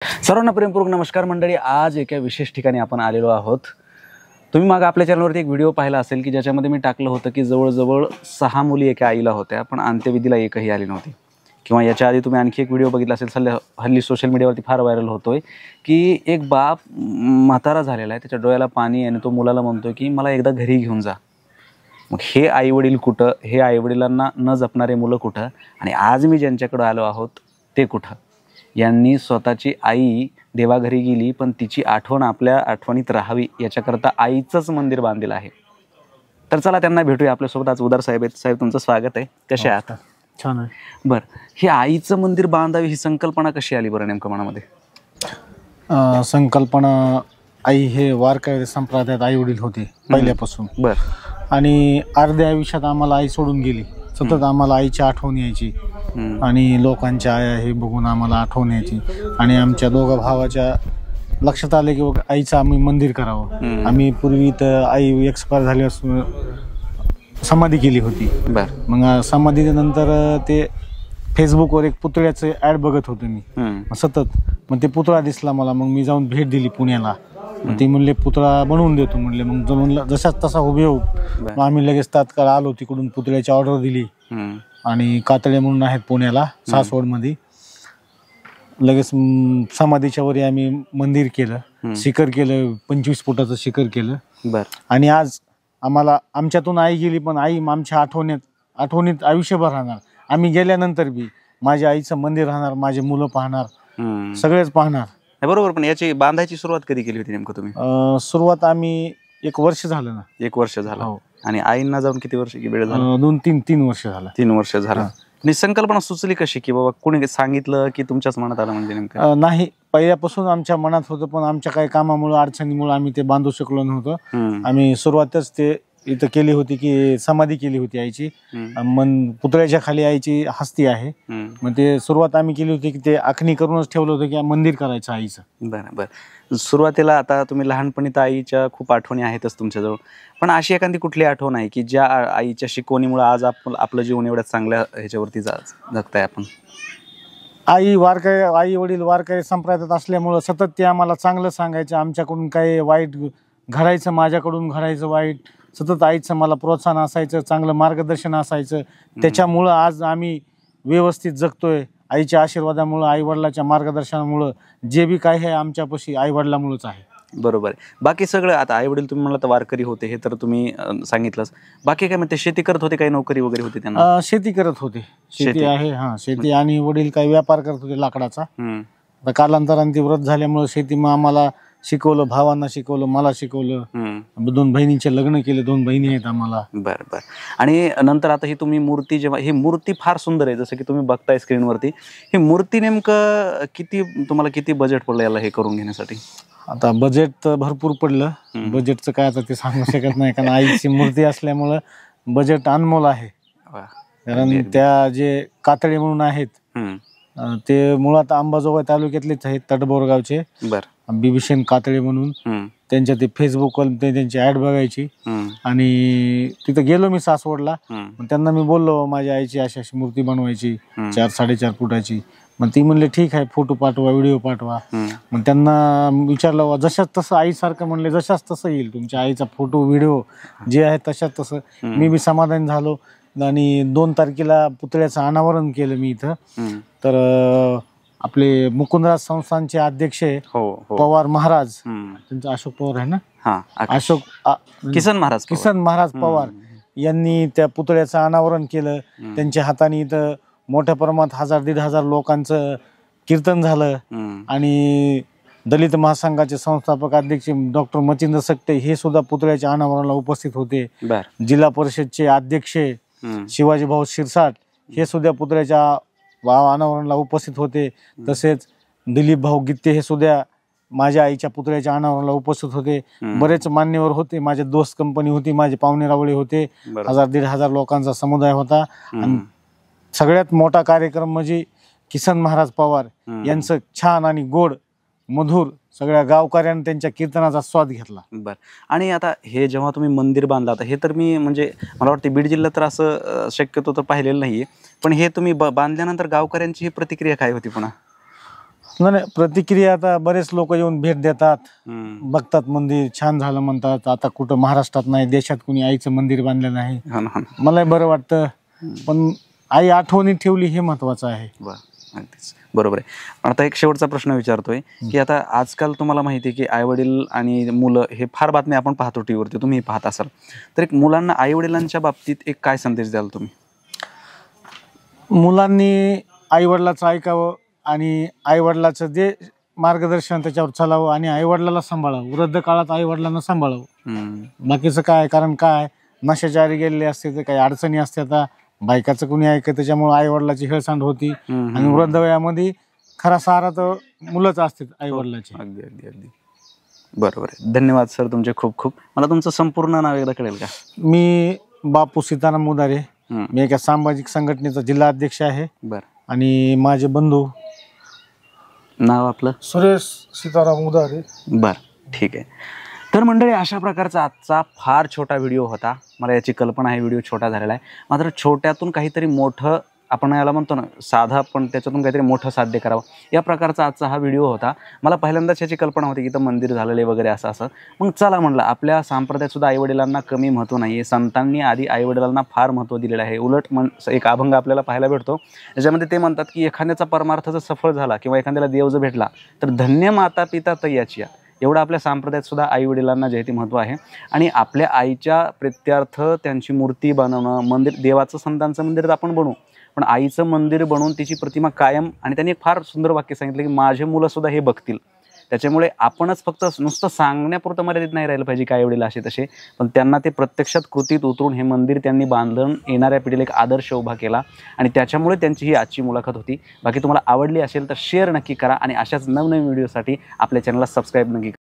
सर्वांना प्रेमपूर्वक नमस्कार मंडळी। आज एका विशेष ठिकाणी आपण आलेलो आहोत। तुम्ही मागे आपल्या चॅनलवरती एक व्हिडिओ पाहिला असेल की ज्याच्यामध्ये मी टाकलं होतं की जवळजवळ 6 मुली एका आईला होत्या, पण अंत्यविधीला एकही आली नव्हती। किंवा याच्या आधी तुम्ही आणखी एक व्हिडिओ बघितला असेल, हल्ली सोशल मीडियावरती फार व्हायरल होतोय की एक बाप म्हातारा झालेला आहे, त्याच्या डोळ्याला पाणी आणि तो मुलाला म्हणतोय की मला एकदा घरी घेऊन जा। मग हे आईवडील कुठं, हे आईवडिलांना न जपणारे मुलं कुठं, आणि आज मी ज्यांच्याकडे आलो आहोत ते कुठं। यांनी स्वतःची आई देवाघरी गेली, पण तिची आठवण आपल्या आठवणीत राहावी याच्याकरता आईचंच मंदिर बांधलेलं आहे। तर चला त्यांना भेटूया। आपल्यासोबत आज उदार साहेब आहेत। साहेब, तुमचं स्वागत आहे। कसे आहात? छान आहे। बरं, हे आईचं मंदिर बांधावी ही संकल्पना कशी आली बरं नेमकं मनामध्ये? संकल्पना, आई हे वारकरी संप्रदायात आई वडील होते पहिल्यापासून। बरं। आणि अर्ध्या आयुष्यात आम्हाला आई सोडून गेली। सतत आम्हाला आईची आठवण यायची आणि लोकांच्या आया हे बघून आम्हाला आठवण यायची। आणि आमच्या दोघा भावाच्या लक्षात आले की आईचं आम्ही मंदिर करावं। आम्ही पूर्वी तर आई एक्सपायर झाली असून समाधी केली होती। मग समाधीनंतर ते फेसबुकवर एक पुतळ्याचं ॲड बघत होतो मी सतत। मग ते पुतळा दिसला मला, मग मी जाऊन भेट दिली पुण्याला। मग ते म्हणले पुतळा बनवून देतो म्हणले। मग म्हणलं जसाच तसा उभे होऊ। मग आम्ही लगेच तात्काळ आलो, तिकडून पुतळ्याची ऑर्डर दिली। आणि कातळे म्हणून आहेत पुण्याला सासवडमध्ये, लगेच समाधीच्या वरी आम्ही मंदिर केलं, शिखर केलं, 25 फुटाचं शिखर केलं। आणि आज आम्हाला आमच्यातून आई गेली, पण आई आमच्या आठवणीत आयुष्यभर राहणार। आम्ही गेल्यानंतर बी माझ्या आईचं मंदिर राहणार, माझे मुलं पाहणार, सगळेच पाहणार। बरोबर, पण याची बांधायची सुरुवात कधी केली होती नेमकं तुम्ही? सुरुवात आम्ही 1 वर्ष झालं ना। 1 वर्ष झालं। आणि आईंना जाऊन किती वर्ष वेळ झाला? 2-3 वर्ष झालं। 3 वर्ष झालं। आणि संकल्पना सुचली कशी की बाबा कोणी सांगितलं की तुमच्याच मनात आलं म्हणजे नेमकं? नाही, पहिल्यापासून आमच्या मनात होतं, पण आमच्या काही कामामुळे अडचणीमुळे आम्ही ते बांधू शकलो नव्हतं। आम्ही सुरुवातच ते इथं केली होती की समाधी केली होती आईची। पुतळ्याच्या खाली आईची हस्ती आहे। मग ते सुरुवात आम्ही केली होती की ते आखणी करूनच ठेवलं होतं की मंदिर करायचं आईचं। बरं बरं। सुरुवातीला आता तुम्ही लहानपणी तर आईच्या खूप आठवणी आहेतच तुमच्याजवळ, पण अशी एखादी कुठली आठवण आहे की ज्या आईच्या शिकवणीमुळे आज आपलं जीवन एवढ्या चांगल्या ह्याच्यावरती जगताय आपण? आई वडील वारकरी संप्रदायात असल्यामुळं सतत ते आम्हाला चांगलं सांगायचं। आमच्याकडून काही वाईट घडायचं, माझ्याकडून घडायचं वाईट, सतत आईचं मला प्रोत्साहन असायचं, चांगलं मार्गदर्शन असायचं। त्याच्यामुळं आज आम्ही व्यवस्थित जगतोय। आईच्या आशीर्वादामुळं, आई वडिलाच्या मार्गदर्शनामुळं जे बी काही आहे आमच्यापाशी आई वडिलामुळंच आहे। बरोबर आहे। बाकी सगळं आता आई वडील तुम्ही म्हणलं तर वारकरी होते, हे तर तुम्ही सांगितलंच। बाकी काय म्हणते, शेती करत होते, काही नोकरी वगैरे होती त्यांना? शेती करत होते, शेती आहे। शेती, आणि वडील काही व्यापार करत होते लाकडाचा। आता कालांतराने ती व्रत झाल्यामुळे शेती मग आम्हाला शिकवलं, भावांना शिकवलं, मला शिकवलं। 2 बहिणींचे लग्न केले, 2 बहिणी आहेत आम्हाला। बरं बरं। आणि नंतर आता ही तुम्ही मूर्ती, जेव्हा ही मूर्ती फार सुंदर आहे जसं की तुम्ही बघताय स्क्रीनवरती, ही मूर्ती नेमकं तुम्हाला किती बजेट पडलं याला हे करून घेण्यासाठी? आता बजेट तर भरपूर पडलं। बजेटचं काय आता ते सांगू शकत नाही, कारण आईची मूर्ती असल्यामुळं बजेट अनमोल आहे। कारण त्या जे कातळे म्हणून आहेत ते मुळात अंबाजोगाई तालुक्यातलेच आहेत, तटबोरगावचे। बिभीषण कातळे म्हणून, त्यांच्या ते फेसबुकवर त्यांची ऍड बघायची। आणि तिथं गेलो मी सासवडला, त्यांना मी बोललो माझ्या आईची अशी अशी मूर्ती बनवायची 4-4.5 फुटाची। मग ती म्हणले ठीक आहे, फोटो पाठवा, व्हिडिओ पाठवा। मग त्यांना विचारलं, जशाच तसं आईसारखं म्हणले, जशाच तसं येईल तुमच्या आईचा फोटो व्हिडिओ जे आहे तशाच तसं। मी बी समाधान झालो। आणि 2 तारखेला पुतळ्याचं अनावरण केलं मी इथं। तर आपले मुकुंदराज संस्थानचे अध्यक्ष पवार महाराज, त्यांचं अशोक पवार आहे ना, किसन महाराज पवार यांनी त्या पुतळ्याचं अनावरण केलं। त्यांच्या हाताने इथं मोठ्या प्रमाणात 1000-1500 लोकांचं कीर्तन झालं। आणि दलित महासंघाचे संस्थापक अध्यक्ष डॉक्टर मचिंद्र सकटे हे सुद्धा पुतळ्याच्या अनावरणाला उपस्थित होते। जिल्हा परिषदचे अध्यक्ष शिवाजी भाऊ शिरसाट हे सुद्धा पुतळ्याच्या अनावरणाला उपस्थित होते। तसेच दिलीप भाऊ गित्ते हे सुद्धा माझ्या आईच्या पुतळ्याच्या अनावरणाला उपस्थित होते। बरेच मान्यवर होते, माझे दोस्त कंपनी होती, माझे पाहुणे रावळे होते। 1000-1500 लोकांचा समुदाय होता। आणि सगळ्यात मोठा कार्यक्रम म्हणजे किसन महाराज पवार यांचं छान आणि गोड मधुर सगळ्या गावकऱ्यांनी त्यांच्या कीर्तनाचा स्वाद घेतला। बरं। आणि आता हे जेव्हा तुम्ही मंदिर बांधला, आता हे तर मी म्हणजे मला वाटतं बीड जिल्ह्यात तर असं शक्यतो तर पाहिलेलं नाहीये, पण हे तुम्ही बांधल्यानंतर गावकऱ्यांची ही प्रतिक्रिया काय होती पुन्हा? नाही, प्रतिक्रिया आता बरेच लोक येऊन भेट देतात, हम्म. बघतात, मंदिर छान झालं म्हणतात. आता कुठं महाराष्ट्रात नाही, देशात कुणी आईचं मंदिर बांधलेलं नाही. हा ना, हा ना. मला बरं वाटतं, पण आई आठवणी ठेवली हे महत्वाचं आहे. वा, अगदीच बरोबर आहे. पण आता एक शेवटचा प्रश्न विचारतोय की आता आजकाल तुम्हाला माहिती आहे की आईवडील आणि मुलं हे फार बातम्या आपण पाहतो टीव्हीवरती, तुम्ही पाहत असाल, तर एक मुलांना आईवडिलांच्या बाबतीत एक काय संदेश द्याल तुम्ही? मुलांनी आईवडिलाचं ऐकावं आणि आईवडिलाचं जे मार्गदर्शन त्याच्यावर चालावं आणि आईवडिलाला सांभाळावं. वृद्ध काळात आईवडिलांना सांभाळावं. हम्म. बाकीचं काय, कारण काय नशाच्या आहारी गेलेले असते तर काही अडचणी असते. आता बायकाचं कुणी ऐकत, त्याच्यामुळे आईवडिलाची हेळसांड होती. आणि वृद्ध वयामध्ये खरा सहारा तर मुलंच असतात आईवडिलाचे. अगदी अगदी अगदी बरोबर आहे. धन्यवाद सर तुमचे खूप खूप. मला तुमचं संपूर्ण नाव एकदा कळेल का? मी बापू सीताराम मुदारे, हम्म. मी एका सामाजिक संघटनेचा जिल्हा अध्यक्ष आहे. बर, आणि माझे बंधू नाव आपलं? सुरेश सीताराम मुदारे. बर, ठीक आहे. तर मंडळी, अशा प्रकारचा आजचा फार छोटा व्हिडिओ होता. मला याची कल्पना आहे व्हिडिओ छोटा झालेला आहे, मात्र छोट्यातून काहीतरी मोठं, आपण याला म्हणतो ना साधा, पण त्याच्यातून काहीतरी मोठं साध्य करावं, या प्रकारचा आजचा हा व्हिडिओ होता. मला पहिल्यांदाच याची कल्पना होती की इथं मंदिर झालेले वगैरे असं. मग चला म्हणलं, आपल्या संप्रदायात सुद्धा आईवडिलांना कमी महत्त्व नाही आहे. संतांनी आधी आईवडिलांना फार महत्त्व दिलेलं आहे. उलट एक अभंग आपल्याला पाहायला भेटतो, त्याच्यामध्ये ते म्हणतात की एखाद्याचा परमार्थ जर सफळ झाला किंवा एखाद्याला देव जर भेटला तर धन्य माता पिता तयाची. एवढं आपल्या संप्रदायात सुद्धा आईवडिलांना जे ते महत्त्व आहे. आणि आपल्या आईच्या प्रित्यर्थ त्यांची मूर्ती बनवणं, मंदिर, देवाचं संतांचं मंदिर तर आपण बनवू, पण आईचं मंदिर बनवून तिची प्रतिमा कायम. आणि त्यांनी एक फार सुंदर वाक्य सांगितलं की माझे मुलं सुद्धा हे बघतील. त्याच्यामुळे आपणच फक्त नुसतं सांगण्यापुरतं मर्यादित नाही राहिलं पाहिजे की आईवडील असे तसे, पण त्यांना ते प्रत्यक्षात कृतीत उतरून हे मंदिर त्यांनी बांधून येणाऱ्या पिढीला एक आदर्श उभा केला. आणि त्याच्यामुळे त्यांची ही आजची मुलाखत होती. बाकी तुम्हाला आवडली असेल तर शेअर नक्की करा आणि अशाच नवनवीन व्हिडिओसाठी आपल्या चॅनलला सबस्क्राईब नक्की करा.